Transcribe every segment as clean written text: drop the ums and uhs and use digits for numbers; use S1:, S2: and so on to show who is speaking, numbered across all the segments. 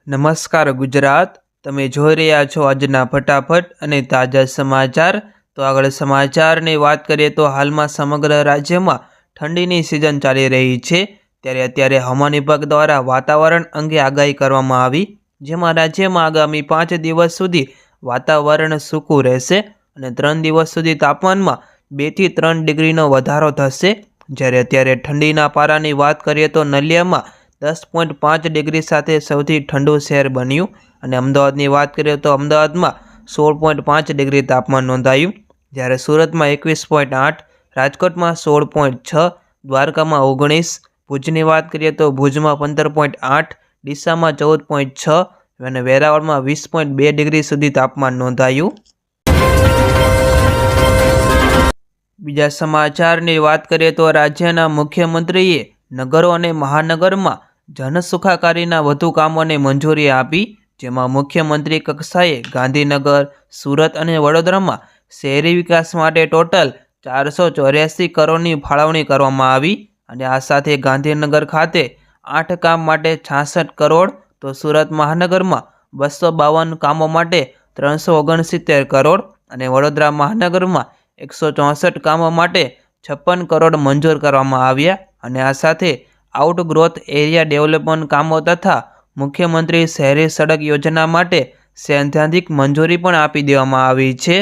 S1: નમસ્કાર ગુજરાત, તમે જોઈ રહ્યા છો આજના ફટાફટ અને તાજા સમાચાર। તો આગળ સમાચારની વાત કરીએ તો હાલમાં સમગ્ર રાજ્યમાં ઠંડીની સિઝન ચાલી રહી છે, ત્યારે અત્યારે હવામાન વિભાગ દ્વારા વાતાવરણ અંગે આગાહી કરવામાં આવી, જેમાં રાજ્યમાં આગામી 5 દિવસ સુધી વાતાવરણ સૂકું રહેશે અને 3 દિવસ સુધી તાપમાનમાં 2 થી 3 ડિગ્રીનો વધારો થશે। જ્યારે અત્યારે ઠંડીના પારાની વાત કરીએ તો નલિયામાં 10.5 ડિગ્રી સાથે સૌથી ઠંડુ શહેર બન્યું અને અમદાવાદની વાત કરીએ તો અમદાવાદમાં 16.5 ડિગ્રી તાપમાન નોંધાયું, જ્યારે સુરતમાં 21.8, રાજકોટમાં 16.6, દ્વારકામાં 19, ભુજની વાત કરીએ તો ભુજમાં 15.8, ડીસામાં 14.6 અને વેરાવળમાં 20.2 ડિગ્રી સુધી તાપમાન નોંધાયું। બીજા સમાચારની વાત કરીએ તો રાજ્યના મુખ્યમંત્રીએ નગરો અને મહાનગરમાં જનસુખાકારીના વધુ કામોને મંજૂરી આપી, જેમાં મુખ્યમંત્રી કક્ષાએ ગાંધીનગર, સુરત અને વડોદરામાં શહેરી વિકાસ માટે ટોટલ 484 કરોડની ફાળવણી કરવામાં આવી અને આ સાથે ગાંધીનગર ખાતે 8 કામ માટે 66 કરોડ, તો સુરત મહાનગરમાં 252 કામો માટે 369 કરોડ અને વડોદરા મહાનગરમાં 164 કામો માટે 56 કરોડ મંજૂર કરવામાં આવ્યા અને આ સાથે આઉટગ્રોથ એરિયા ડેવલપમેન્ટ કામો તથા મુખ્યમંત્રી શહેરી સડક યોજના માટે સૈદ્ધાંતિક મંજૂરી પણ આપી દેવામાં આવી છે।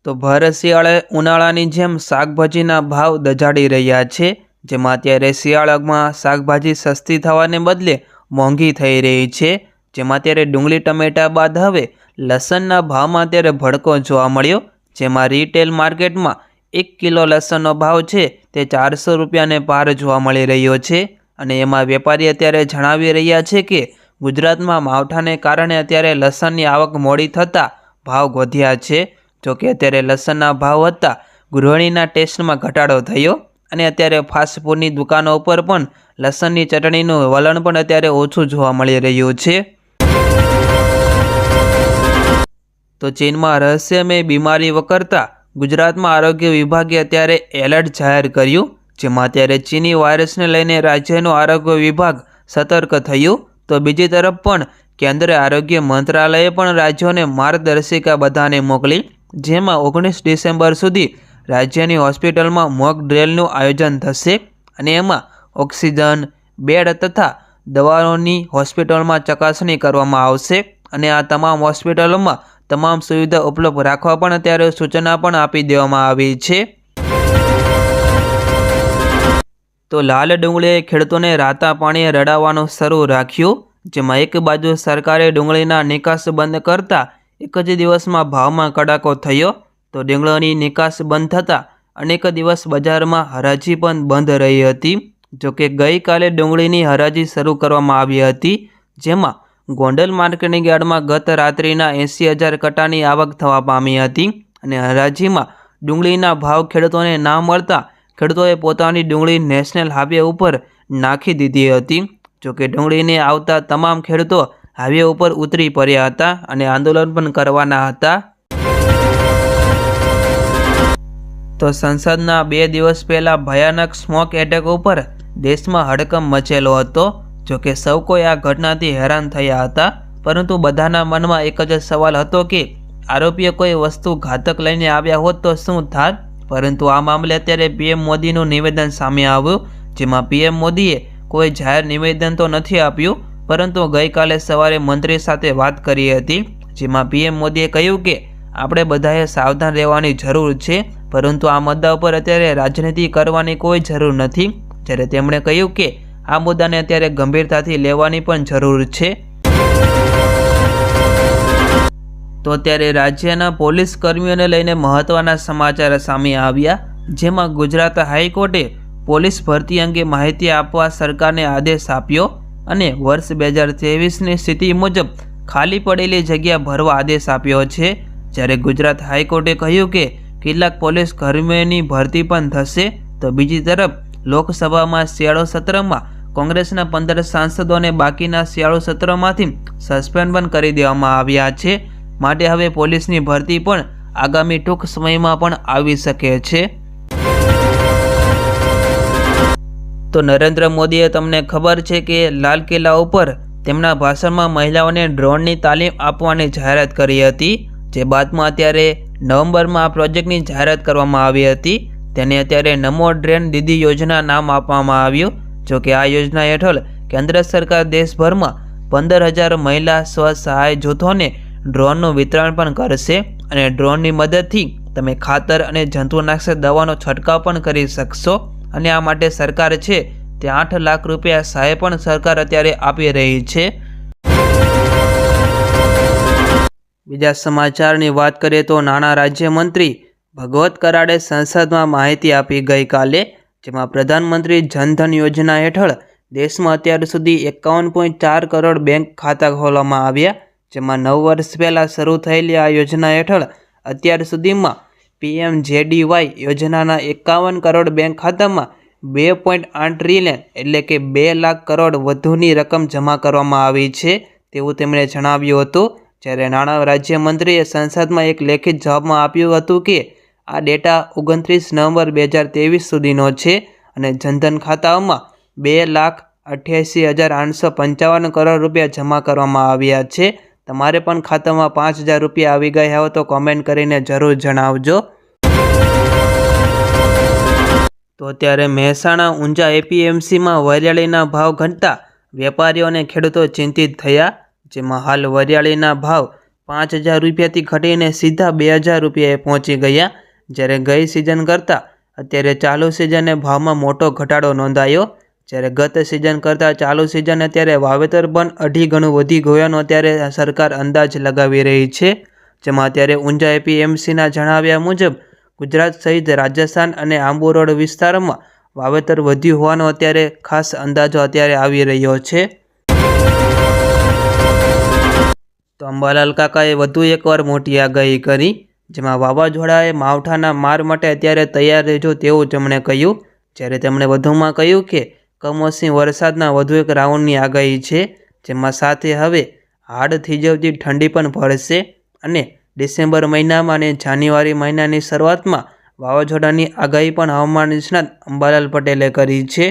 S1: તો ભર શિયાળે ઉનાળાની જેમ શાકભાજીના ભાવ દજાડી રહ્યા છે, જેમાં અત્યારે શિયાળામાં શાકભાજી સસ્તી થવાને બદલે મોંઘી થઈ રહી છે, જેમાં અત્યારે ડુંગળી ટમેટા બાદ હવે લસણના ભાવમાં અત્યારે ભડકો જોવા મળ્યો, જેમાં રિટેલ માર્કેટમાં 1 કિલો લસણનો ભાવ છે તે 400 રૂપિયાને પાર જોવા મળી રહ્યો છે અને એમાં વેપારી અત્યારે જણાવી રહ્યા છે કે ગુજરાતમાં માવઠાને કારણે અત્યારે લસણની આવક મોડી થતાં ભાવ વધ્યા છે। જોકે અત્યારે લસણના ભાવ વધતા ગૃહિણીના ટેસ્ટમાં ઘટાડો થયો અને અત્યારે ફાસ્ટફૂડની દુકાનો ઉપર પણ લસણની ચટણીનું વલણ પણ અત્યારે ઓછું જોવા મળી રહ્યું છે। તો ચીનમાં રહસ્યમય બીમારી વકરતા ગુજરાતમાં આરોગ્ય વિભાગે અત્યારે એલર્ટ જાહેર કર્યું, જેમાં અત્યારે ચીની વાયરસને લઈને રાજ્યનું આરોગ્ય વિભાગ સતર્ક થયું। તો બીજી તરફ પણ કેન્દ્રીય આરોગ્ય મંત્રાલયે પણ રાજ્યોને માર્ગદર્શિકા બધાને મોકલી, જેમાં 19 ડિસેમ્બર સુધી રાજ્યની હોસ્પિટલમાં મોક ડ્રિલનું આયોજન થશે અને એમાં ઓક્સિજન, બેડ તથા દવાઓની હોસ્પિટલમાં ચકાસણી કરવામાં આવશે અને આ તમામ હોસ્પિટલોમાં તમામ સુવિધા ઉપલબ્ધ રાખવા પણ અત્યારે સૂચના પણ આપી દેવામાં આવી છે। તો લાલ ડુંગળીએ ખેડૂતોને રાતા પાણીએ રડાવવાનું શરૂ રાખ્યું, જેમાં એક બાજુ સરકારે ડુંગળીના નિકાસ બંધ કરતા એક જ દિવસમાં ભાવમાં કડાકો થયો, તો ડુંગળીની નિકાસ બંધ થતાં અનેક દિવસ બજારમાં હરાજી પણ બંધ રહી હતી। જોકે ગઈકાલે ડુંગળીની હરાજી શરૂ કરવામાં આવી હતી, જેમાં ગોંડલ માર્કેટિંગ યાર્ડમાં ગત રાત્રિના 80,000 કટ્ટાની આવક થવા પામી હતી અને હરાજીમાં ડુંગળીના ભાવ ખેડૂતોને ના મળતા ખેડૂતોએ પોતાની ડુંગળી નેશનલ હાઈવે ઉપર નાખી દીધી હતી। જોકે ડુંગળીને આવતા તમામ ખેડૂતો હાઈવે ઉપર ઉતરી પડ્યા હતા અને આંદોલન પણ કરવાના હતા। તો સંસદના 2 દિવસ પહેલા ભયાનક સ્મોક એટેક ઉપર દેશમાં હડકંપ મચેલો હતો। જોકે સૌ કોઈ આ ઘટનાથી હેરાન થયા હતા, પરંતુ બધાના મનમાં એક જ સવાલ હતો કે આરોપીએ કોઈ વસ્તુ ઘાતક લઈને આવ્યા હોત તો શું થાત। પરંતુ આ મામલે અત્યારે પીએમ મોદીનું નિવેદન સામે આવ્યું, જેમાં પીએમ મોદીએ કોઈ જાહેર નિવેદન તો નથી આપ્યું, પરંતુ ગઈકાલે સવારે મંત્રી સાથે વાત કરી હતી, જેમાં પીએમ મોદીએ કહ્યું કે આપણે બધાએ સાવધાન રહેવાની જરૂર છે, પરંતુ આ મુદ્દા ઉપર અત્યારે રાજનીતિ કરવાની કોઈ જરૂર નથી। જ્યારે તેમણે કહ્યું કે આ મુદ્દાને અત્યારે ગંભીરતાથી લેવાની પણ જરૂર છે। તો અત્યારે રાજ્યના પોલીસ કર્મીઓને લઈને મહત્વના સમાચાર સામે આવ્યા, જેમાં ગુજરાત હાઈકોર્ટે પોલીસ ભરતી અંગે માહિતી આપવા સરકારને આદેશ આપ્યો અને વર્ષ 2023ની સ્થિતિ મુજબ ખાલી પડેલી જગ્યા ભરવા આદેશ આપ્યો છે। જ્યારે ગુજરાત હાઈકોર્ટે કહ્યું કે કેટલાક પોલીસ કર્મીઓની ભરતી પણ થશે, તો બીજી તરફ લોકસભામાં શિયાળુ સત્રમાં કોંગ્રેસના 15 સાંસદોને બાકીના શિયાળુ સત્રમાંથી સસ્પેન્ડ પણ કરી દેવામાં આવ્યા છે, માટે હવે પોલીસની ભરતી પણ આગામી ટૂંક સમયમાં પણ આવી શકે છે। તો નરેન્દ્ર મોદીએ તમને ખબર છે કે લાલ કિલ્લા ઉપર તેમના ભાષણમાં મહિલાઓને ડ્રોનની તાલીમ આપવાની જાહેરાત કરી હતી, જે બાદમાં અત્યારે નવેમ્બરમાં આ પ્રોજેક્ટની જાહેરાત કરવામાં આવી હતી. તેને અત્યારે નમો ડ્રોન દીદી યોજના નામ આપવામાં આવ્યું. જોકે આ યોજના હેઠળ કેન્દ્ર સરકાર દેશભરમાં 15,000 મહિલા સ્વસહાય જૂથોને ડ્રોનનું વિતરણ પણ કરશે અને ડ્રોનની મદદથી તમે ખાતર અને જંતુનાશક દવાનો છંટકાવ પણ કરી શકશો. અને આ માટે સરકાર છે તે 8 લાખ રૂપિયા સહાય પણ સરકાર અત્યારે આપી રહી છે. બીજા સમાચારની વાત કરીએ તો નાણાં રાજ્યમંત્રી ભગવત કરાડે સંસદમાં માહિતી આપી ગઈકાલે, જેમાં પ્રધાનમંત્રી જનધન યોજના હેઠળ દેશમાં અત્યાર સુધી 51.4 કરોડ બેંક ખાતા ખોલવામાં આવ્યા, જેમાં 9 વર્ષ પહેલાં શરૂ થયેલી આ યોજના હેઠળ અત્યાર સુધીમાં PMJDY યોજનાના 51 કરોડ બેંક ખાતામાં 2.8 ટ્રિલિયન એટલે કે 2 લાખ કરોડ વધુની રકમ જમા કરવામાં આવી છે તેવું તેમણે જણાવ્યું હતું. જ્યારે નાણાં રાજ્યમંત્રીએ સંસદમાં એક લેખિત જવાબમાં આપ્યું હતું કે આ ડેટા 29 નવેમ્બર 2023 સુધીનો છે અને જનધન ખાતાઓમાં 2,88,855 કરોડ રૂપિયા જમા કરવામાં આવ્યા છે. તમારે પણ ખાતામાં 5,000 રૂપિયા આવી ગયા હોય તો કોમેન્ટ કરીને જરૂર જણાવજો. તો અત્યારે મહેસાણા ઊંઝા APMCમાં વરિયાળીના ભાવ ઘટતા વેપારીઓ અને ખેડૂતો ચિંતિત થયા, જેમાં હાલ વરિયાળીના ભાવ 5,000 રૂપિયાથી ઘટીને સીધા 2,000 રૂપિયાએ પહોંચી ગયા. જ્યારે ગઈ સિઝન કરતાં અત્યારે ચાલુ સિઝને ભાવમાં મોટો ઘટાડો નોંધાયો. જ્યારે ગત સિઝન કરતાં ચાલુ સિઝન અત્યારે વાવેતર પણ 2.5 ગણું વધી ગયાનો અત્યારે સરકાર અંદાજ લગાવી રહી છે. જેમાં અત્યારે ઊંઝા APMCના જણાવ્યા મુજબ ગુજરાત સહિત રાજસ્થાન અને આંબુ રોડ વિસ્તારમાં વાવેતર વધ્યું હોવાનો અત્યારે ખાસ અંદાજો અત્યારે આવી રહ્યો છે. તો અંબાલાલ કાકાએ વધુ એકવાર મોટી આગાહી કરી, જેમાં વાવાઝોડાએ માવઠાના માર માટે અત્યારે તૈયાર રહેજો તેવું તેમણે કહ્યું. જ્યારે તેમણે વધુમાં કહ્યું કે કમોસમી વરસાદના વધુ એક રાઉન્ડની આગાહી છે, જેમાં સાથે હવે હાડ થીજવતી ઠંડી પણ પડશે અને ડિસેમ્બર મહિનામાં અને જાન્યુઆરી મહિનાની શરૂઆતમાં વાવાઝોડાની આગાહી પણ હવામાન નિષ્ણાત અંબાલાલ પટેલે કરી છે.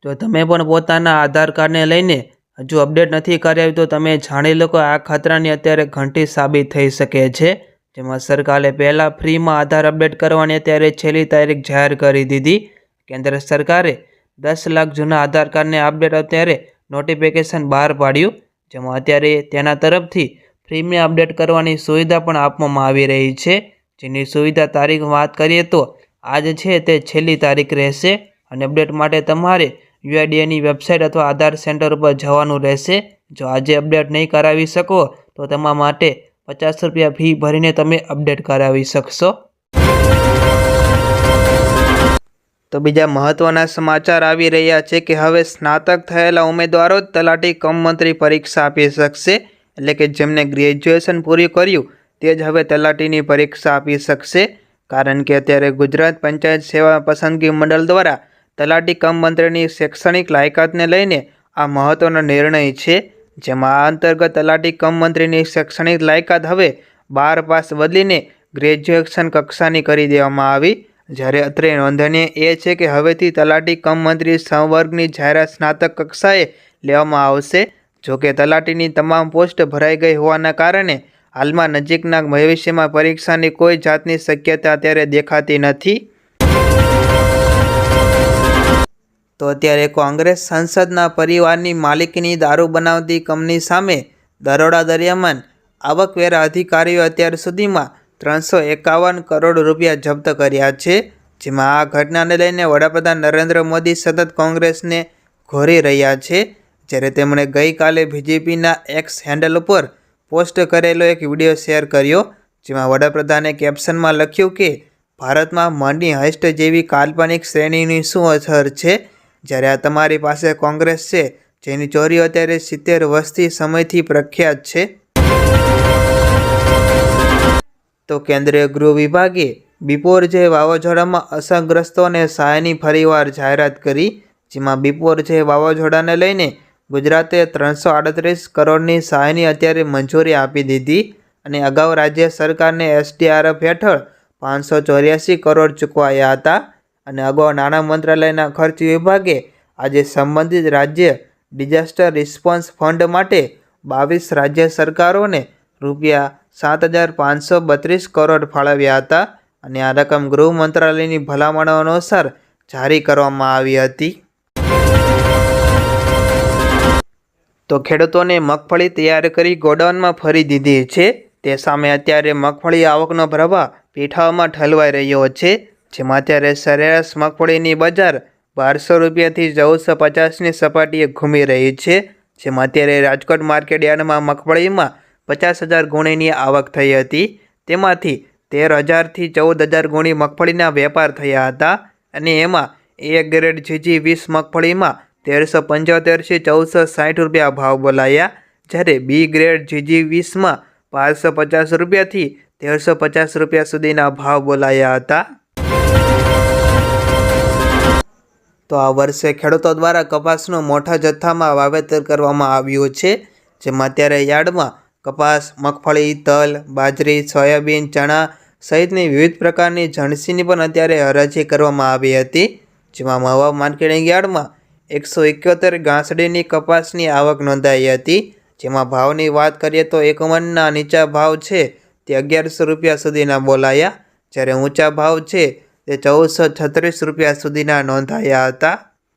S1: જો તમે પણ પોતાના આધાર કાર્ડને લઈને હજુ અપડેટ નથી કરાવ્યું તો તમે જાણી લો કે આ ખતરાની અત્યારે ઘંટી સાબિત થઈ શકે છે. જેમાં સરકારે પહેલાં ફ્રીમાં આધાર અપડેટ કરવાની અત્યારે છેલ્લી તારીખ જાહેર કરી દીધી. કેન્દ્ર સરકારે 10 લાખ જૂના આધાર કાર્ડને અપડેટ અત્યારે નોટિફિકેશન બહાર પાડ્યું, જેમાં અત્યારે તેના તરફથી ફ્રીમાં અપડેટ કરવાની સુવિધા પણ આપવામાં આવી રહી છે. જેની સુવિધા તારીખ વાત કરીએ તો આજ છે તે છેલ્લી તારીખ રહેશે અને અપડેટ માટે તમારે UIDAIની વેબસાઇટ અથવા આધાર સેન્ટર ઉપર જવાનું રહેશે. જો આજે અપડેટ નહીં કરાવી શકો તો તમારા માટે 50 રૂપિયા ફી ભરીને તમે અપડેટ કરાવી શકશો. તો બીજા મહત્વના સમાચાર આવી રહ્યા છે કે હવે સ્નાતક થયેલા ઉમેદવારો જ તલાટી કમ મંત્રી પરીક્ષા આપી શકશે. એટલે કે જેમને ગ્રેજ્યુએશન પૂરું કર્યું તે જ હવે તલાટીની પરીક્ષા આપી શકશે. કારણ કે અત્યારે ગુજરાત પંચાયત સેવા પસંદગી મંડળ દ્વારા તલાટી કમ મંત્રીની શૈક્ષણિક લાયકાતને લઈને આ મહત્વનો નિર્ણય છે. જેમાં આ અંતર્ગત તલાટી કમ મંત્રીની શૈક્ષણિક લાયકાત હવે 12 પાસ બદલીને ગ્રેજ્યુએશન કક્ષાની કરી દેવામાં આવી. જ્યારે અત્રે નોંધનીય એ છે કે હવેથી તલાટી કમ મંત્રી સંવર્ગની જાહેરાત સ્નાતક કક્ષાએ લેવામાં આવશે. જોકે તલાટીની તમામ પોસ્ટ ભરાઈ ગઈ હોવાના કારણે હાલમાં નજીકના ભવિષ્યમાં પરીક્ષાની કોઈ જાતની શક્યતા અત્યારે દેખાતી નથી. તો અત્યારે કોંગ્રેસ સંસદના પરિવારની માલિકીની દારૂ બનાવતી કંપની સામે દરોડા દરમિયાન આવકવેરા અધિકારીઓ અત્યાર સુધીમાં 351 કરોડ રૂપિયા જપ્ત કર્યા છે. જેમાં આ ઘટનાને લઈને વડાપ્રધાન નરેન્દ્ર મોદી સતત કોંગ્રેસને ઘોરી રહ્યા છે. જ્યારે તેમણે ગઈકાલે BJPના એક્સ હેન્ડલ ઉપર પોસ્ટ કરેલો એક વિડીયો શેર કર્યો, જેમાં વડાપ્રધાને કેપ્શનમાં લખ્યું કે ભારતમાં મની હાઇસ્ટ જેવી કાલ્પનિક શ્રેણીની શું અસર છે, જ્યારે આ તમારી પાસે કોંગ્રેસ છે જેની ચોરીઓ અત્યારે 70 વર્ષથી સમયથી પ્રખ્યાત છે. તો કેન્દ્રીય ગૃહ વિભાગે બિપોરજય વાવાઝોડામાં અસરગ્રસ્તોને સહાયની ફરીવાર જાહેરાત કરી. જેમાં બિપોરજય વાવાઝોડાને લઈને ગુજરાતે 338 કરોડની સહાયની અત્યારે મંજૂરી આપી દીધી અને અગાઉ રાજ્ય સરકારને SDRF હેઠળ 584 કરોડ ચૂકવાયા હતા. અને અગાઉ નાણાં મંત્રાલયના ખર્ચ વિભાગે આજે સંબંધિત રાજ્ય ડિઝાસ્ટર રિસ્પોન્સ ફંડ માટે 22 રાજ્ય સરકારોને ₹7,532 કરોડ ફાળવ્યા હતા અને આ રકમ ગૃહ મંત્રાલયની ભલામણો અનુસાર જારી કરવામાં આવી હતી. તો ખેડૂતોને મગફળી તૈયાર કરી ગોડાઉનમાં ફરી દીધી છે. તે સામે અત્યારે મગફળી આવકનો પ્રવાહ પીઠાઓમાં ઠલવાઈ રહ્યો છે, જેમાં અત્યારે સરેરાશ મગફળીની બજાર ₹1200થી ₹1450ની સપાટીએ ઘૂમી રહી છે. જેમાં અત્યારે રાજકોટ માર્કેટ યાર્ડમાં મગફળીમાં 50,000 ગુણીની આવક થઈ હતી. તેમાંથી 13,000થી 14,000 ગુણી મગફળીના વેપાર થયા હતા અને એમાં એ ગ્રેડ GG20 મગફળીમાં ₹1375થી ₹1460 ભાવ બોલાયા, જ્યારે બી ગ્રેડ GG20માં ₹1250થી ₹1350 સુધીના ભાવ બોલાયા હતા. તો આ વર્ષે ખેડૂતો દ્વારા કપાસનું મોટા જથ્થામાં વાવેતર કરવામાં આવ્યું છે, જેમાં અત્યારે યાર્ડમાં કપાસ, મગફળી, તલ, બાજરી, સોયાબીન, ચણા સહિતની વિવિધ પ્રકારની જણસીની પણ અત્યારે હરાજી કરવામાં આવી હતી. જેમાં મહુવા માર્કેટિંગ યાર્ડમાં 171 ગાંસડીની કપાસની આવક નોંધાઈ હતી. જેમાં ભાવની વાત કરીએ તો એક મણના નીચા ભાવ છે તે ₹1100 સુધીના બોલાયા, જ્યારે ઊંચા ભાવ છે તે ₹1436 સુધીના નોંધાયા હતા.